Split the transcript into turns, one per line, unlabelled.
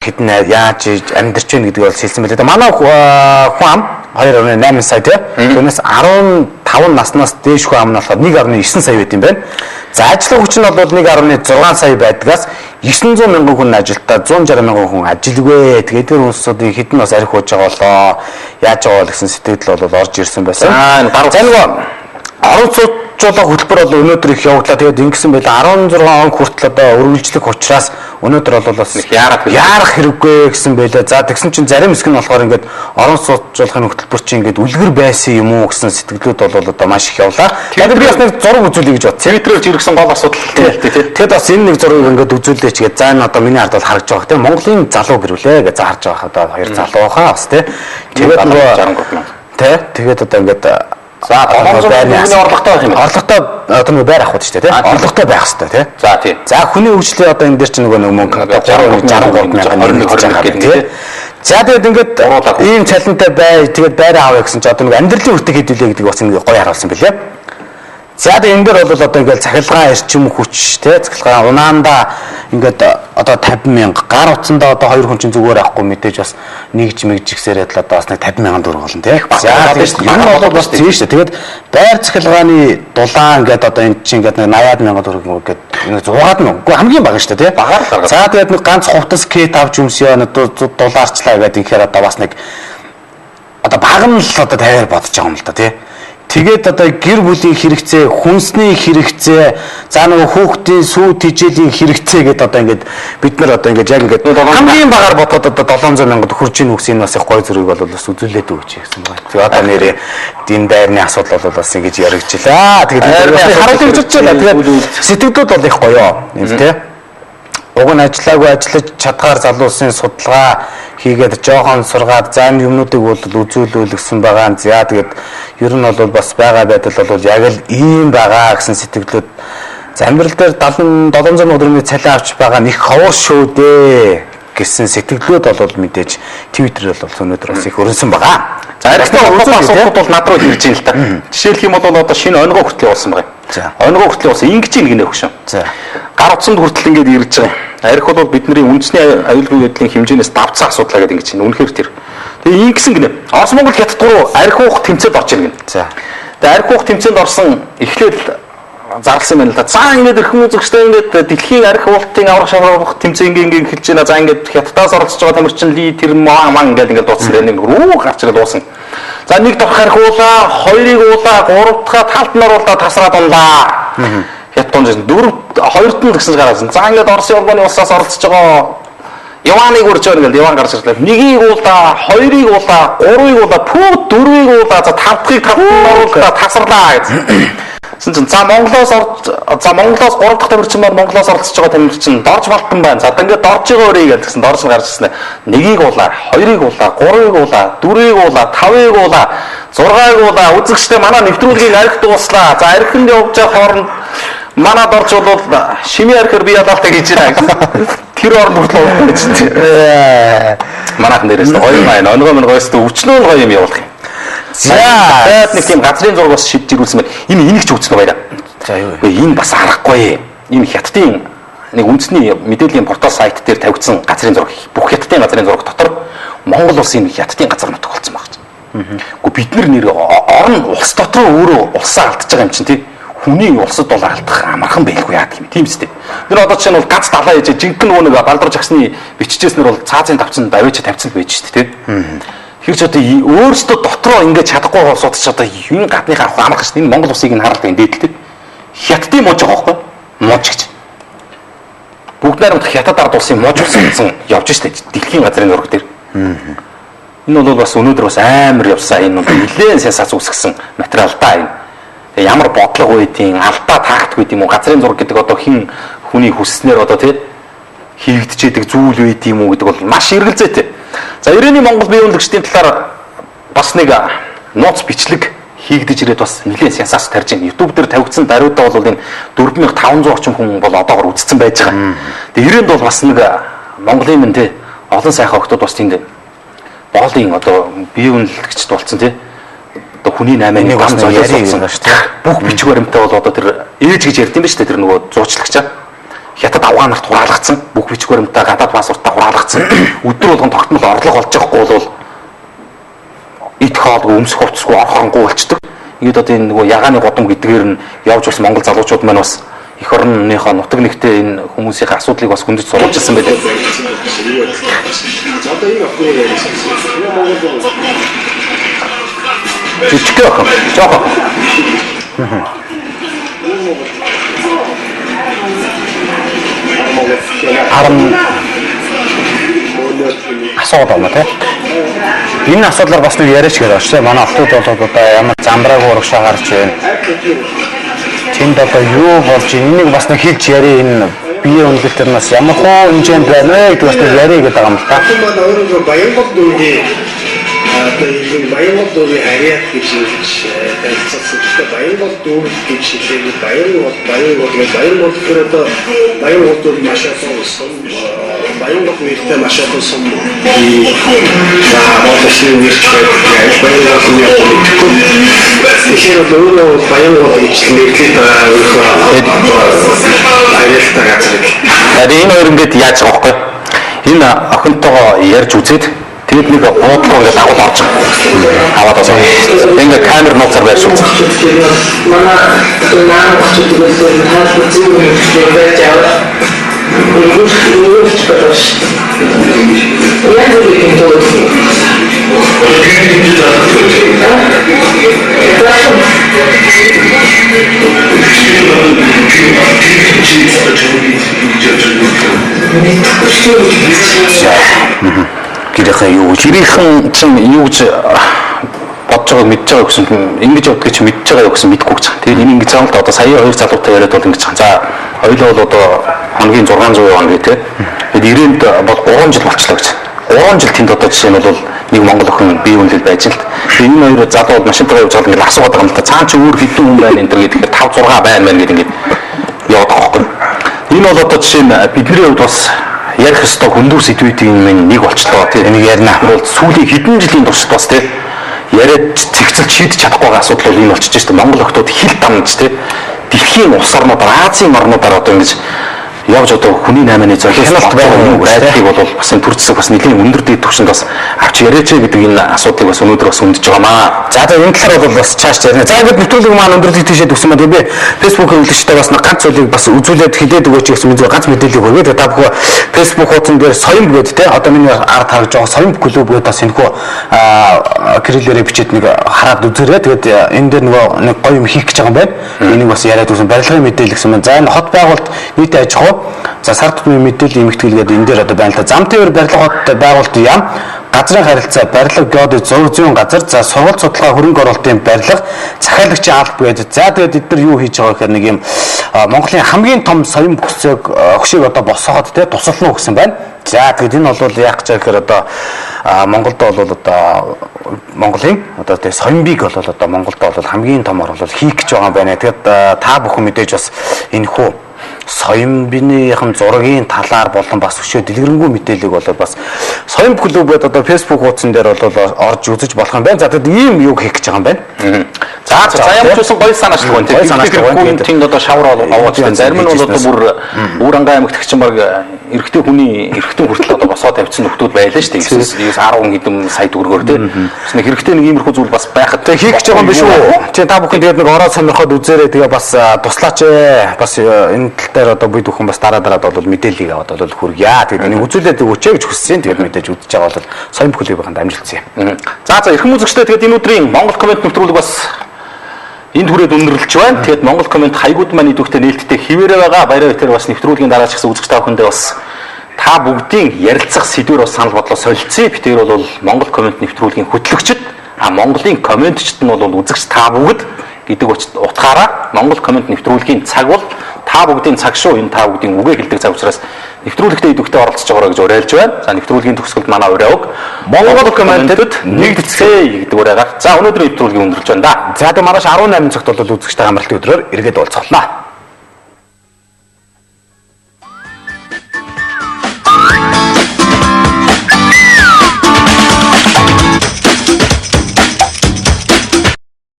хэдэн яаж амьдарч байна гэдгийг бол хэлсэн байлээ. Манай хүн ам 2.8 сая тий. Түүнээс 15 наснаас дээш хүн ам нь болохоор 1.9 сая байт юм байна. За ажлын хүч нь бол 1.6 сая байдгаас 900 мянган хүн ажилтаа 160 мянган хүн ажилгүй. Тэгээд тэр хүмүүсийн хэдэн бас арх ууж байгаа болоо. Яаж байгаа гэсэн сэтгэл бол орж ирсэн байсан. За нөгөө орон сууцлаа хөтөлбөр бол өнөөдөр их явуулаа. Тэгээд ингэсэн байлаа 16 он хүртэл одоо өргөлжлөх учраас өнөөдөр бол бас яарах хэрэггүй гэсэн байлаа. За тэгсэн чинь зарим хэсэг нь болохоор ингээд орон сууцлахын хөтөлбөр чинь ингээд үлгэр байсан юм уу гэсэн сэтгэлүүд бол одоо маш их явлаа. Тэгээд би бас нэг зураг үзүүлэе гэж бодсон. Твиттерээр жиргсэн гол асуудал тий. Тэгэд бас энэ нэг зургийг ингээд үзүүлээч гэж за энэ одоо миний ард бол харагдж байгаа. Тий Монголын залуу гэрүүлээ гэж зарж байгаа одоо хоёр залуу хаа бас тий. Тэгээд нөгөө 63 тий. Тэгээд одоо ингээд за 700 хүний орлоготой байх юм байна. Орлоготой одоо нэг байр авах хэрэгтэй тийм. Орлоготой байх хэрэгтэй тийм. За тийм. За хүний хөгжлийн одоо энэ дээр чинь нөгөө мөнгө 63 мянга гэдэг. За тэгээд ингээд ийм цалинтай бай тэгээд байр авъя гэсэн чинь одоо нэг амьдралын үртэг хэдүүлээ гэдэг бас нэг гоё харуулсан билээ. За тэгээд энэ дээр бол одоо ингээд цахилгаан эрчим хүч тий цахилгаан унаанда ингээд одоо 50 мянга гар утсандаа одоо хоёр хүн чинь зүгээр авахгүй мэдээж бас нэгж мэгжихсээр л одоо бас нэг 50 мянган төгрөг болно тий. За энэ бол бас тийм шүү. Тэгээд байр цахилгааны дулаан ингээд одоо энэ чинь ингээд 80 мянган төгрөг ингээд 100-аад нь үгүй хамгийн бага шүү тий. Багаар л гаргаад. За тэгээд нэг ганц хувцас кет авч өмсөё нэг дулаарчлаа гэдэг ихээр одоо бас нэг одоо баг нь л одоо тавиар бодож байгаа юм л да тий. Тэгээд одоо гэр бүлийн хэрэгцээ, хүнсний хэрэгцээ, за нөгөө хүүхдийн сүү тижээлийн хэрэгцээ гэдээ одоо ингээд бид нар одоо ингээд яг ингээд хамгийн багаар бодоход одоо 700 мянгад хүрж ийн үгс энэ бас их гой зүрийг бол бас үзүүлээд өгч гэсэн байна. Тэгээд одоо нэрээ дин дайрны асуудал бол бас ингэж яригчлаа. Тэгээд харуулж үзэж байна. Тэгээд сэтгэлдүүд бол их гоёо. юм тий. Уг нь ажиллаагүй ажиллаж чадгаар залуусын судалгаа хийгээд жоохон сургаад зам юмнуудыг бол үзүүлүүл гэсэн байгаа. За тэгээд ер нь бол бас байгаа байдал бол яг л ийм байгаа гэсэн сэтгэлүүд замбирал дээр 700 төгрөгийн цалин авч байгаа нэг ховор шүү дээ гэсэн сэтгэлүүд бол мэдээж Твиттерээр бол өнөөдөр бас их өрнсөн байгаа. За архитектор асуудал бол над руу ирж байна л та. Жишээлх юм бол одоо шинэ онгоо хүртэл болсон байгаа. За онгоо хүртэл болсон ингэж нэг нөхшөө. За гар утсанд хүртэл ингэж ирж байгаа. Арх бол бидний үндэсний аюулгүй байдлын хэмжээнээс давцсан асуудал гэдэг ингэж байна. Үнэхээр тэр. Тэгээ ингэсэн гинэ. Орос Монгол хятад руу арх уух тэмцээнд орж ирнэ. За. Тэгээ арх уух тэмцээнд орсон эхлээд зарласан байна л да. За ингээд эрхэм үзэгчтэй ингээд дэлхийн арх уултын аврах шаврах тэмцээн ингээд эхэлж байна. За ингээд хятадаас оролцож байгаа тамирчин ли тэр ман ингээд дууссан дээр нэг рүү гарч ирээд дуусна. За нэг дахь арх уулаа, хоёрыг уулаа, гурав дахь талд нь оруулаад тасраад унлаа. Хятад жин дөрөв хоёрт нь гэсэн гарсан. За ингээд Оросын улбаны улсаас оролцож байгаа Яваныг урьж байгаа ингээд Яван гарч ирлээ. Нэгийг уулаа, хоёрыг уулаа, гурвыг уулаа, пүү дөрвийг уулаа, за тав дахьыг тавд нь оруулаад тасарлаа гэсэн. За Монголоос 3 дахь тамирчин маань Монголоос оролцож байгаа тамирчин дорж балтан байна. За ингээд дорж байгаа өрий гэдгсэн дорж гарч ирсэн. Нэгийг уулаа, хоёрыг уулаа, гурвыг уулаа, дөрвийг уулаа, тавыг уулаа, зургааг уулаа. Үзэгчтэй манай нэвтрүүлгийг архи дууслаа. За архинд явж байгаа хооронд манай дорж бол шими архиар бие даалтаа гэж байна. Тэр орнд хүртэл уулаа гэж тийм. Манайхан дээрээс гоё байна. Онгоо мөн гоёс өвчнөө гоё юм явуулах юм. За байд нэг тийм газрын зураг бас шийдэж ирүүлсэн байна. Энэ энийг ч үзсэн байна. За юу вэ? Энэ бас аргагүй. Энэ хятадын нэг үндэсний мэдээллийн портал сайт дээр тавигдсан газрын зураг. Бүх хятадын газрын зураг дотор Монгол улсын хятадын газар нутаг болсон байна. Гэхдээ бид нар нэр орон улс дотор өөрөө улсаа алдаж байгаа юм чинь тий. Хүний улсад бол алдах амархан байлгүй яа гэх юм. Тийм үстэй. Тэр одоо чинь бол гац далаа ээж жинхэнэ нэг балдар жагсны биччихсэн нь бол цаазын тавцанд авиж тавьсан байж шүү дээ тий. Хэрч одоо өөрсдөө дотроо ингэж чадахгүй улсууд ч одоо энэ гадныхаа авах амарх шүү дээ. Энэ Монгол улсыг нь хараад энэ дээдэлтэй. Хятадын мууж байгаа байхгүй мууж гэж. Бүгд найрамд хятад ард улсын мууж болсон явж штэ дэлхийн газрын зураг дээр. Энэ бол бас өнөөдөр бас амар явсаа энэ нэлээд сенсац үүсгэсэн материал та энэ. Тэгээ ямар бодлого үйдийн алдаа таагдгүй юм уу газрын зураг гэдэг одоо хин хүний хүсснээр одоо тий хийгдчихэд зүйл үйд юм уу гэдэг бол маш эргэлзээтэй. За ирээний Монгол бие үнэлэгчдийн талаар бас нэг нууц бичлэг хийгдэж ирээд бас нэлээд сенсац тарьж байна. YouTube дээр тавигдсан даруйдаа бол энэ 4500 орчим хүн бол одоогор үзсэн байж байгаа. Тэгээ ирээнд бол бас нэг Монголын мэн тий олон сайхан охтууд бас тэнд боолын одоо бие үнэлэгчд болсон тий одоо хүний 8-ны гам золиосон шүү дээ. Бүх бичиг баримтаа бол одоо тэр ээж гэж ярьд юм ба шүү дээ тэр нөгөө зуучлагчаа.
хятад афганарт хураалгацсан, бүх бичиг баримтаа гадаад пассвортаа хураалгацсан. Өдөр болгон тогтмол орлого олж явахгүй бол ит хоол өмсөх хувцсгүй орхонгуй болчдөг. Ингээд одоо энэ нөгөө ягааны годом гэдгээр нь явж бас Монгол залуучууд маань бас эх орныхоо нутаг нэгтээ энэ хүмүүсийн асуудлыг бас хөндөж сурвалжилсан байлээ. Жижиг охин, жоохон. Асуудал байна тийм. Энэ асуудлаар бас нэг яриач гээд байна шүү дээ. Манай охтууд бол одоо ямар замбрааг урагшаа гарч байна. Тэнд одоо юу болж энийг бас нэг хэлж яриа энэ бие үнэлэлтэрнээс ямар хөө хэмжээнд байна вэ гэдэг бас нэг яриа гэдэг юм л та.
Өөрөө Баянгол дүүргийн одоо энэ Баянгол дүүргийн харьяат гэж танилцуулсан. Баянгол дүүр гэж хэлээд Баянгол гэхээр одоо Баянгол дүүр маш олон Баянгол нэртэй маш олон сум боловсны нэрч байдаг. Баянгол тэгэхээр өөрөө Баянгол гэж нэрлэж байгаа
энэ хоёр ингээд яаж байгаа вэ? Энэ охинтойгоо ярьж үзээд тэгээд нэг буудлага ингээд агуул орж аваад байгаа. Ингээд камер нууцаар байрш үзсэн.
Манай наан очиж хаалт зүйл байж аваа.
Гэрхэн юу гэж бодож байгааг мэдж байгаа гэсэн ингэж боддог чи мэдж байгаа юу гэсэн мэдэхгүй гэж. Тэгээд энэ ингэж байгаа л одоо сая хоёр залуутай яриад бол ингэж. За хоёулаа бол одоо хоногийн 600 хоног тий. Тэгээд 90-нд бол 3 жил болчлоо гэж. 3 жил тэнд одоо жишээ нь бол нэг монгол охин бие үнэлэл байж л. Тэгээд энэ хоёр залууд машинтайгаа явж байгаа ингээд асуугаад байгаа юм л та. Цаан чи өөр хэдэн хүн байна энэ төр гэдэг 5 6 байна мэн гэдэг ингээд яваад байгаа байхгүй. Энэ бол одоо жишээ нь бидний хувьд бас ярих ёстой хүндүү сэдвүүдийн нэг болчлоо тий. Энийг ярина. Бол сүүлийн хэдэн жилийн туршид бас тий яриад цэгцэлж шийдэж чадахгүй байгаа асуудал бол энэ болчихж байна. Монгол охтууд хил дамж тий дэлхийн улс орнуудаар Азийн орнуудаар одоо ингэж явж одоо хүний 8-ны зохиолт байдлыг бол бас энэ төр зэсэг бас нэлийн өндөр дэд түвшинд бас авч яриач гэдэг энэ асуудлыг бас өнөөдөр бас хөндөж байгаамаа. За энэ талаар бол бас чааш ярина. За ингээд нэвтрүүлэг маань өндөрлөг тийшээ төгсөн байна. Би Facebook-ийн үлдэгчтэй бас нэг ганц зүйлийг бас үзүүлээд хэлээд өгөөч гэсэн зүгээр ганц мэдээлэл өгөөд та бүхэн Facebook хуудсан дээр соём гээд те одоо миний ард харж байгаа соём клуб гээд бас энэхүү кириллээрээ бичээд нэг хараад үзээрэй. Тэгээд энэ дээр нөгөө нэг гоё юм хийх гэж байгаа юм байна. Энийг бас яриад үзсэн барилгын мэдээлэл гэсэн байна. За энэ хот байгуулалт нийт аж ахуй за сар тутмын мэдээллийн эмхэтгэлгээд энэ дээр одоо байна л та. Зам тээвэр барилга хот байгуулалт яам газрын харилцаа барилга геодит зураг зүйн газар за сургалт судалгаа хөрөнгө оруулалтын барилга захиалагчийн алба гэдэг. За тэгээд эдгээр юу хийж байгаа гэхээр нэг юм Монголын хамгийн том соём хөшөөг одоо босгоод те тусална гэсэн байна. За тэгээд энэ бол яах гэж байгаа гэхээр одоо Монголд бол одоо Монголын одоо тийм соёмбиг бол одоо Монголд бол хамгийн томор бол хийх гэж байгаа юм байна. Тэгээд та бүхэн мэдээж бас энэ хүү соёмбиныхан зургийн талаар болон бас өшөө дэлгэрэнгүй мэдээллийг бол бас соём клубуд одоо Facebook хуудсан дээр бол орж үзэж болох юм байна. За тэгэд ийм юу хийх гэж байгаа юм байна. За ямар ч үсэн гоё санаачлаг байна. Тэгээд тэнд одоо шавар аваад байна. Зарим нь бол одоо бүр ангаа аймагт гिचэн баг эрэгтэй хүртэл одоо босоо тавьчихсан нөхдүүд байлаа шүү дээ. 9-10 хэдэн сая төгрөгөөр тийм. Бас нэг хэрэгтэй нэг иймэрхүү зүйл бас байхад хийх гэж байгаа юм биш үү? Чи та бүхэн тэгээд нэг ороод сонирхоод үзээрэй. Тэгээ бас туслаач ээ. Бас энэ тал дээр одоо бид бүхэн бас дараад бол мэдээллийг аваад бол хүргье. Тэгээд энийг үзүүлээд өгөөч гэж хүссэн. Тэгээд мэдээж үзэж байгаа бол соём клубийнхэнд амжилтсан юм. За эрхэм үзэгчдээ тэгээд энэ өдрийн Монгол комент нэвтрүүлэг бас энд хүрээд өндөрлөж байна. Тэгээд Монгол комент хаягууд маань идэвхтэй нээлттэй хിവэрэ байгаа. Баяраа тэр бас нэвтрүүлгийн дараач гэсэн үзэгч та бүхэндээ бас та бүгдийн ярилцах сэдвээр бас санал бодлоо солилцъя. Би тэр бол Монгол комент нэвтрүүлгийн хөтлөгчд Монголын комментчд нь бол үзэгч та бүгд гэдэг утгаараа Монгол комент нэвтрүүлгийн цаг бол та бүгдийн цаг шүү. Энэ та бүгдийн үгээ хэлдэг цаг учраас нэвтрүүлэгтээ идэвхтэй оролцож байгаарай гэж уриалж байна. За нэвтрүүлгийн төгсгөлд манай урайг Монгол комментэд нэгдэцгээе гэдэг урайгаар. За өнөөдрийн нэвтрүүлгийг өндөрлж байна да. За тэгээд маргааш 18 цагт бол үзэгчтэй хамралтын өдрөөр эргээд уулзлаа.